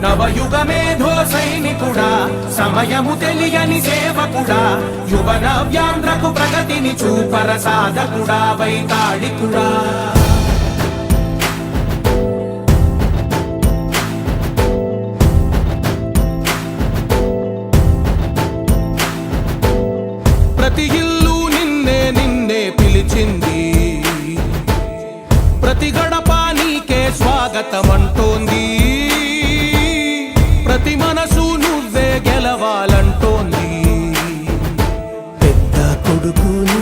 నవయుగ మేధో సైనికుడా, సమయము తెలియని సేవకుడా, యువ నవ్యాంధ్రకు ప్రగతిని చూపర సాధకుడా, వైతాళికుడా. ప్రతి ఇల్లు నిన్నే నిన్నే పిలిచింది, ప్రతి గడప నీకే స్వాగతమంటోంది, ప్రతి మనసు నువ్వే గెలవాలంటోంది. పెద్ద కొడుకు నీ